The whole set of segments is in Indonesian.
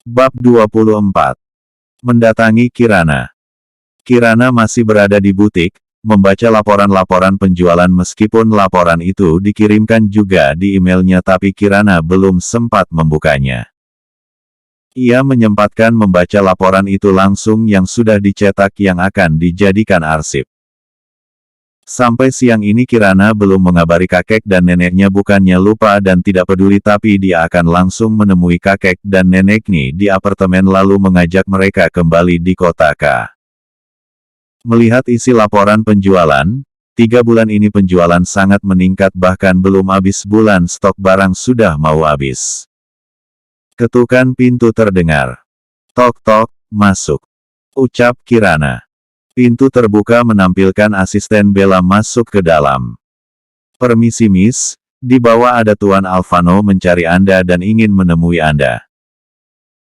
Bab 24. Mendatangi Kirana. Kirana masih berada di butik, membaca laporan-laporan penjualan meskipun laporan itu dikirimkan juga di emailnya tapi Kirana belum sempat membukanya. Ia menyempatkan membaca laporan itu langsung yang sudah dicetak yang akan dijadikan arsip. Sampai siang ini Kirana belum mengabari kakek dan neneknya, bukannya lupa dan tidak peduli tapi dia akan langsung menemui kakek dan neneknya di apartemen lalu mengajak mereka kembali di kota K. Melihat isi laporan penjualan, 3 bulan ini penjualan sangat meningkat bahkan belum habis bulan stok barang sudah mau habis. Ketukan pintu terdengar. Tok-tok, masuk. Ucap Kirana. Pintu terbuka menampilkan asisten Bella masuk ke dalam. Permisi Miss, di bawah ada Tuan Alvano mencari Anda dan ingin menemui Anda.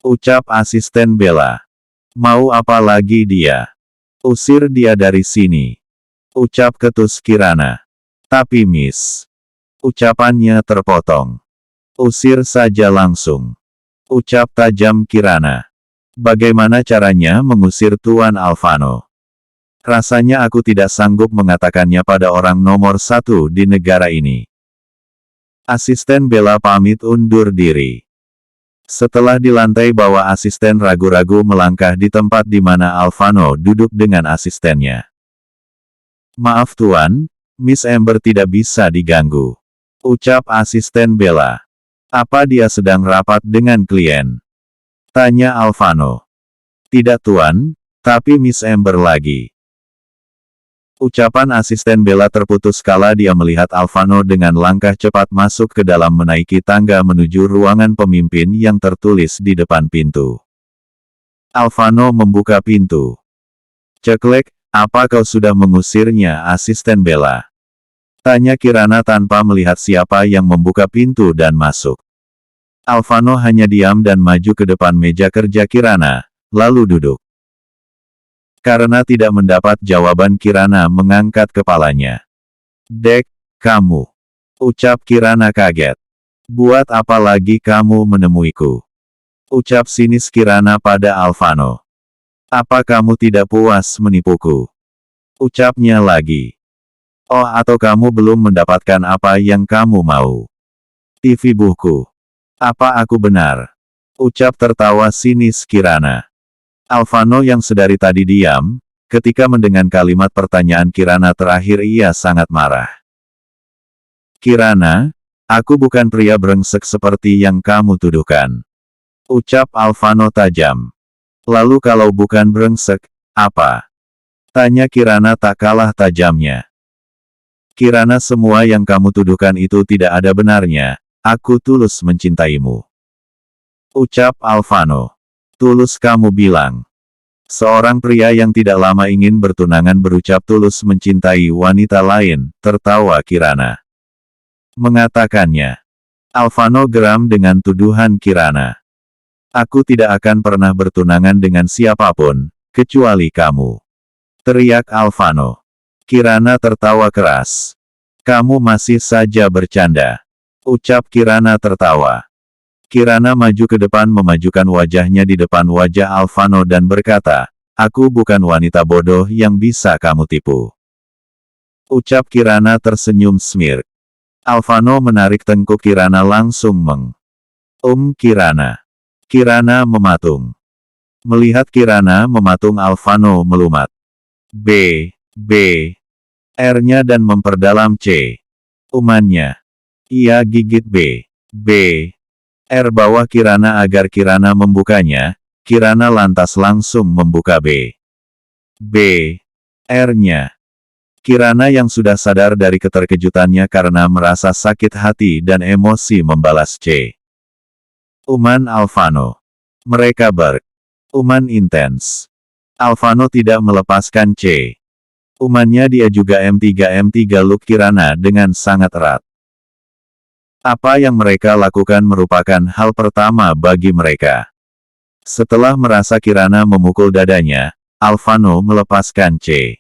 Ucap asisten Bella. Mau apa lagi dia? Usir dia dari sini. Ucap ketus Kirana. Tapi Miss. Ucapannya terpotong. Usir saja langsung. Ucap tajam Kirana. Bagaimana caranya mengusir Tuan Alvano? Rasanya aku tidak sanggup mengatakannya pada orang nomor 1 di negara ini. Asisten Bella pamit undur diri. Setelah di lantai bawah asisten ragu-ragu melangkah di tempat di mana Alvano duduk dengan asistennya. Maaf Tuan, Miss Amber tidak bisa diganggu. Ucap asisten Bella. Apa dia sedang rapat dengan klien? Tanya Alvano. Tidak Tuan, tapi Miss Amber lagi. Ucapan asisten Bella terputus kala dia melihat Alvano dengan langkah cepat masuk ke dalam menaiki tangga menuju ruangan pemimpin yang tertulis di depan pintu. Alvano membuka pintu. Ceklek, apa kau sudah mengusirnya asisten Bella? Tanya Kirana tanpa melihat siapa yang membuka pintu dan masuk. Alvano hanya diam dan maju ke depan meja kerja Kirana, lalu duduk. Karena tidak mendapat jawaban Kirana mengangkat kepalanya. Dek, kamu. Ucap Kirana kaget. Buat apa lagi kamu menemuiku? Ucap sinis Kirana pada Alvano. Apa kamu tidak puas menipuku? Ucapnya lagi. Oh atau kamu belum mendapatkan apa yang kamu mau? TV buku. Apa aku benar? Ucap tertawa sinis Kirana. Alvano yang sedari tadi diam, ketika mendengar kalimat pertanyaan Kirana terakhir ia sangat marah. Kirana, aku bukan pria brengsek seperti yang kamu tuduhkan. Ucap Alvano tajam. Lalu kalau bukan brengsek, apa? Tanya Kirana tak kalah tajamnya. Kirana, semua yang kamu tuduhkan itu tidak ada benarnya, aku tulus mencintaimu. Ucap Alvano. Tulus kamu bilang. Seorang pria yang tidak lama ingin bertunangan berucap tulus mencintai wanita lain, tertawa Kirana. Mengatakannya. Alvano geram dengan tuduhan Kirana. Aku tidak akan pernah bertunangan dengan siapapun, kecuali kamu. Teriak Alvano. Kirana tertawa keras. Kamu masih saja bercanda. Ucap Kirana tertawa. Kirana maju ke depan memajukan wajahnya di depan wajah Alvano dan berkata, aku bukan wanita bodoh yang bisa kamu tipu. Ucap Kirana tersenyum smirk. Alvano menarik tengkuk Kirana langsung Kirana. Kirana mematung. Melihat Kirana mematung Alvano melumat. R-nya dan memperdalam C. Umannya. Ia gigit R bawah Kirana agar Kirana membukanya, Kirana lantas langsung membuka R-nya. Kirana yang sudah sadar dari keterkejutannya karena merasa sakit hati dan emosi membalas C. Uman Alvano. Mereka Uman intens. Alvano tidak melepaskan C. Umannya, dia juga M3 look Kirana dengan sangat erat. Apa yang mereka lakukan merupakan hal pertama bagi mereka. Setelah merasa Kirana memukul dadanya, Alvano melepaskan C.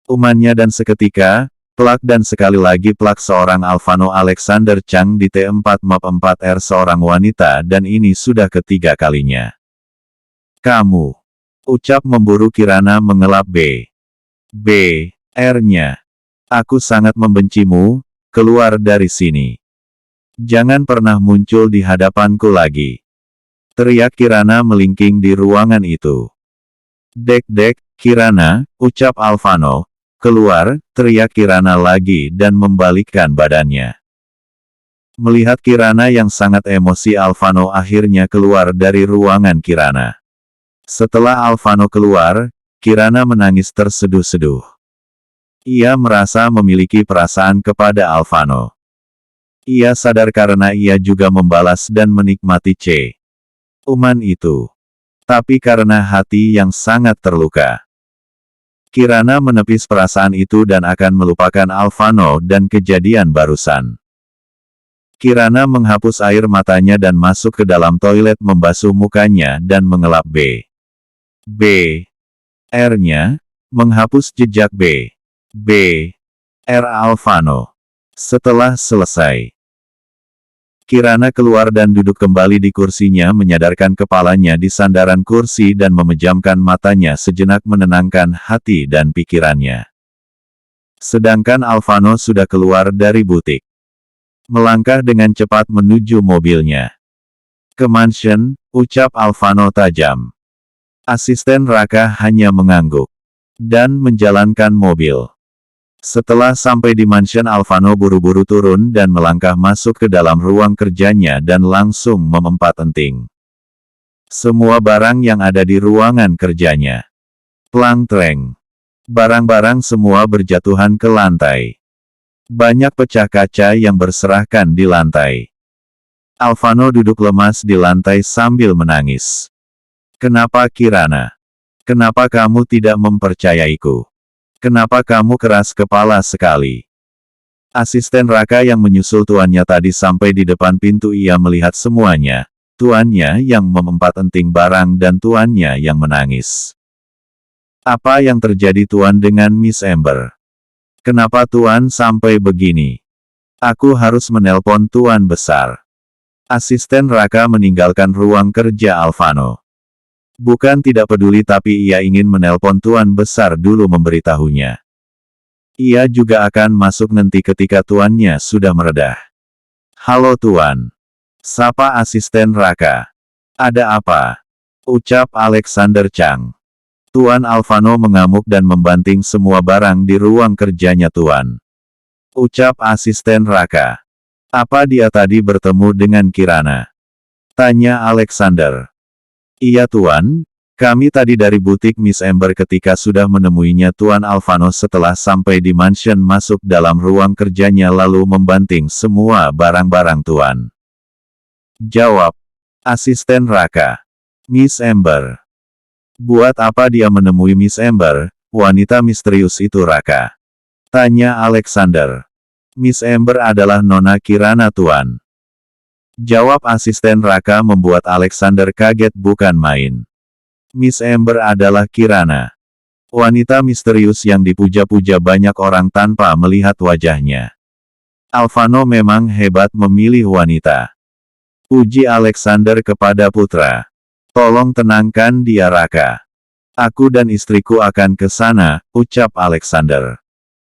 Umannya dan seketika, Plak dan sekali lagi plak seorang Alvano Alexander Chang di T4 Map 4R seorang wanita dan ini sudah ketiga kalinya. Kamu. Ucap memburu Kirana mengelap R-nya. Aku sangat membencimu, keluar dari sini. Jangan pernah muncul di hadapanku lagi. Teriak Kirana melingking di ruangan itu. Dek, Kirana, ucap Alvano. Keluar, teriak Kirana lagi dan membalikkan badannya. Melihat Kirana yang sangat emosi, Alvano akhirnya keluar dari ruangan Kirana. Setelah Alvano keluar, Kirana menangis terseduh-seduh. Ia merasa memiliki perasaan kepada Alvano. Ia sadar karena ia juga membalas dan menikmati ciuman itu. Tapi karena hati yang sangat terluka, Kirana menepis perasaan itu dan akan melupakan Alvano dan kejadian barusan. Kirana menghapus air matanya dan masuk ke dalam toilet membasuh mukanya dan mengelap R-nya, menghapus jejak R Alvano. Setelah selesai, Kirana keluar dan duduk kembali di kursinya menyadarkan kepalanya di sandaran kursi dan memejamkan matanya sejenak menenangkan hati dan pikirannya. Sedangkan Alvano sudah keluar dari butik. Melangkah dengan cepat menuju mobilnya. Ke mansion, ucap Alvano tajam. Asisten Raka hanya mengangguk dan menjalankan mobil. Setelah sampai di mansion, Alvano buru-buru turun dan melangkah masuk ke dalam ruang kerjanya dan langsung memempat-enting semua barang yang ada di ruangan kerjanya. Plang-treng. Barang-barang semua berjatuhan ke lantai. Banyak pecah kaca yang berserakan di lantai. Alvano duduk lemas di lantai sambil menangis. Kenapa Kirana? Kenapa kamu tidak mempercayaiku? Kenapa kamu keras kepala sekali? Asisten Raka yang menyusul tuannya tadi sampai di depan pintu. Ia melihat semuanya, tuannya yang memempat-enting barang dan tuannya yang menangis. Apa yang terjadi tuan dengan Miss Amber? Kenapa tuan sampai begini? Aku harus menelpon tuan besar. Asisten Raka meninggalkan ruang kerja Alvano. Bukan tidak peduli tapi ia ingin menelpon tuan besar dulu memberitahunya. Ia juga akan masuk nanti ketika tuannya sudah meredah. Halo tuan. Sapa asisten Raka. Ada apa? Ucap Alexander Chang. Tuan Alvano mengamuk dan membanting semua barang di ruang kerjanya tuan. Ucap asisten Raka. Apa dia tadi bertemu dengan Kirana? Tanya Alexander. Iya tuan, kami tadi dari butik Miss Amber ketika sudah menemuinya. Tuan Alvano setelah sampai di mansion masuk dalam ruang kerjanya lalu membanting semua barang-barang tuan. Jawab asisten Raka. Miss Amber. Buat apa dia menemui Miss Amber, wanita misterius itu Raka? Tanya Alexander. Miss Amber adalah Nona Kirana tuan. Jawab asisten Raka membuat Alexander kaget bukan main. Miss Amber adalah Kirana. Wanita misterius yang dipuja-puja banyak orang tanpa melihat wajahnya. Alvano memang hebat memilih wanita. Puji Alexander kepada putra. Tolong tenangkan dia Raka. Aku dan istriku akan ke sana, ucap Alexander.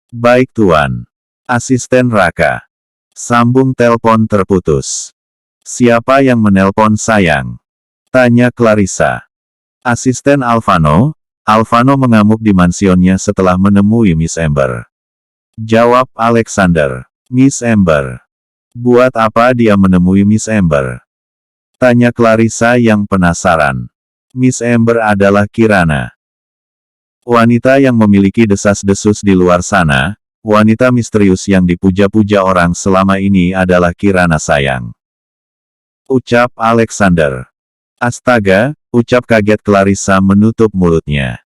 Baik tuan. Asisten Raka. Sambung telepon terputus. Siapa yang menelpon sayang? Tanya Clarissa. Asisten Alvano. Alvano mengamuk di mansionnya setelah menemui Miss Amber. Jawab Alexander. Miss Amber. Buat apa dia menemui Miss Amber? Tanya Clarissa yang penasaran. Miss Amber adalah Kirana. Wanita yang memiliki desas-desus di luar sana, wanita misterius yang dipuja-puja orang selama ini adalah Kirana sayang. Ucap Alexander. Astaga, ucap kaget Clarissa menutup mulutnya.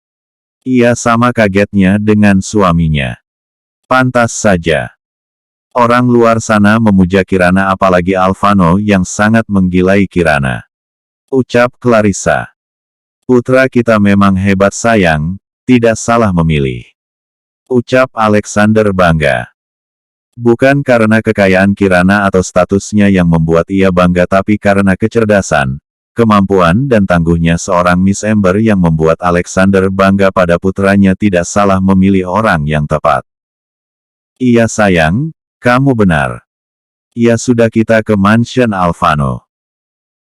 Ia sama kagetnya dengan suaminya. Pantas saja. Orang luar sana memuja Kirana apalagi Alvano yang sangat menggilai Kirana. Ucap Clarissa. Putra kita memang hebat sayang, tidak salah memilih. Ucap Alexander bangga. Bukan karena kekayaan Kirana atau statusnya yang membuat ia bangga, tapi karena kecerdasan, kemampuan dan tangguhnya seorang Miss Ember yang membuat Alexander bangga pada putranya. Tidak salah memilih orang yang tepat. Iya sayang, kamu benar. Ia sudah kita ke mansion Alphano.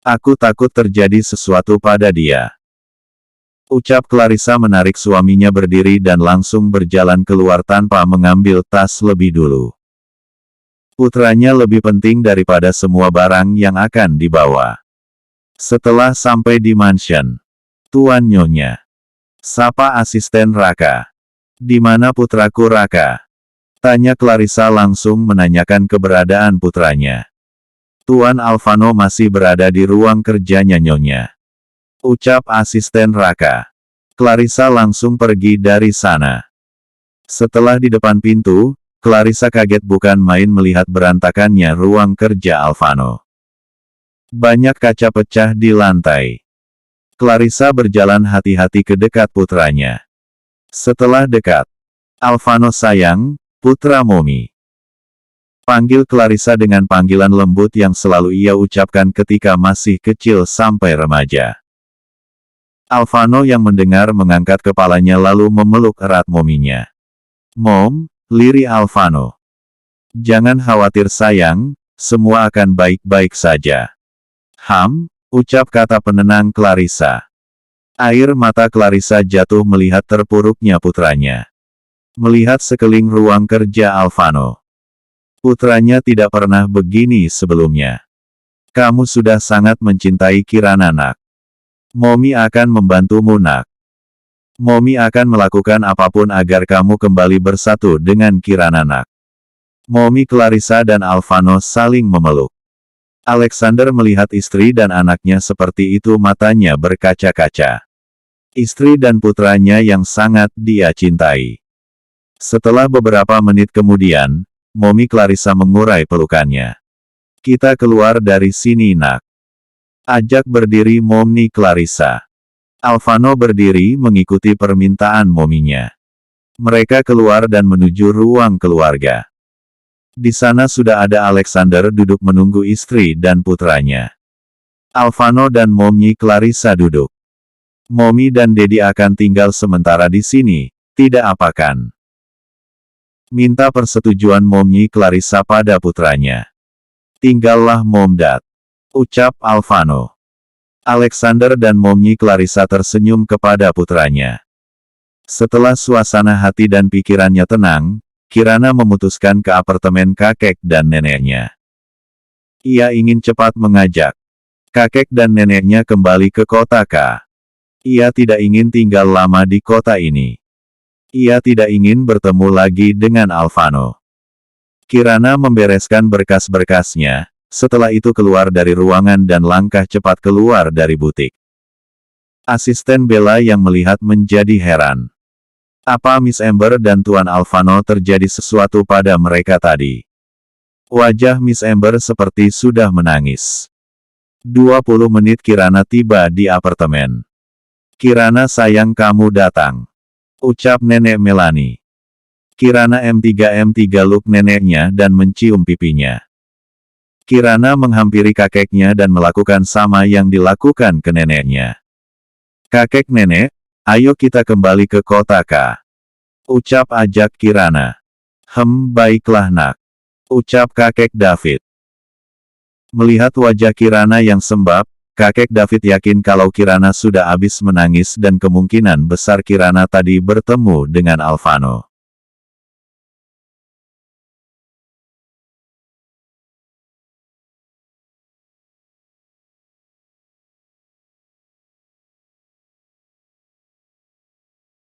Aku takut terjadi sesuatu pada dia. Ucap Clarissa menarik suaminya berdiri dan langsung berjalan keluar tanpa mengambil tas lebih dulu. Putranya lebih penting daripada semua barang yang akan dibawa. Setelah sampai di mansion, Tuan Nyonya, sapa asisten Raka. Di mana putraku Raka? Tanya Clarissa langsung menanyakan keberadaan putranya. Tuan Alphano masih berada di ruang kerjanya Nyonya. Ucap asisten Raka. Clarissa langsung pergi dari sana. Setelah di depan pintu, Clarissa kaget bukan main melihat berantakannya ruang kerja Alphano. Banyak kaca pecah di lantai. Clarissa berjalan hati-hati ke dekat putranya. Setelah dekat, Alphano sayang, putra Momi. Panggil Clarissa dengan panggilan lembut yang selalu ia ucapkan ketika masih kecil sampai remaja. Alphano yang mendengar mengangkat kepalanya lalu memeluk erat Mominya. Mom, liri Alphano. Jangan khawatir sayang, semua akan baik-baik saja. Ucap kata penenang Clarissa. Air mata Clarissa jatuh melihat terpuruknya putranya. Melihat sekeliling ruang kerja Alphano. Putranya tidak pernah begini sebelumnya. Kamu sudah sangat mencintai Kirana nak. Momi akan membantumu nak. Momi akan melakukan apapun agar kamu kembali bersatu dengan Kirana nak. Momi Clarissa dan Alphano saling memeluk. Alexander melihat istri dan anaknya seperti itu, matanya berkaca-kaca. Istri dan putranya yang sangat dia cintai. Setelah beberapa menit kemudian, Momi Clarissa mengurai pelukannya. Kita keluar dari sini nak. Ajak berdiri Momi Clarissa. Alphano berdiri mengikuti permintaan Mominya. Mereka keluar dan menuju ruang keluarga. Di sana sudah ada Alexander duduk menunggu istri dan putranya. Alphano dan Momi Clarissa duduk. Momi dan Dedi akan tinggal sementara di sini, tidak apakan? Minta persetujuan Momi Clarissa pada putranya. Tinggallah Mom Dad. Ucap Alphano. Alexander dan Momi Clarissa tersenyum kepada putranya. Setelah suasana hati dan pikirannya tenang, Kirana memutuskan ke apartemen kakek dan neneknya. Ia ingin cepat mengajak kakek dan neneknya kembali ke kota K. Ia tidak ingin tinggal lama di kota ini. Ia tidak ingin bertemu lagi dengan Alphano. Kirana membereskan berkas-berkasnya. Setelah itu keluar dari ruangan dan langkah cepat keluar dari butik. Asisten Bella yang melihat menjadi heran. Apa Miss Ember dan Tuan Alphano terjadi sesuatu pada mereka tadi? Wajah Miss Ember seperti sudah menangis. 20 menit Kirana tiba di apartemen. Kirana sayang kamu datang. Ucap nenek Melanie. Kirana M3 look neneknya dan mencium pipinya. Kirana menghampiri kakeknya dan melakukan sama yang dilakukan ke neneknya. Kakek nenek, ayo kita kembali ke kota K. Ucap ajak Kirana. Baiklah nak. Ucap kakek David. Melihat wajah Kirana yang sembab, kakek David yakin kalau Kirana sudah habis menangis dan kemungkinan besar Kirana tadi bertemu dengan Alphano.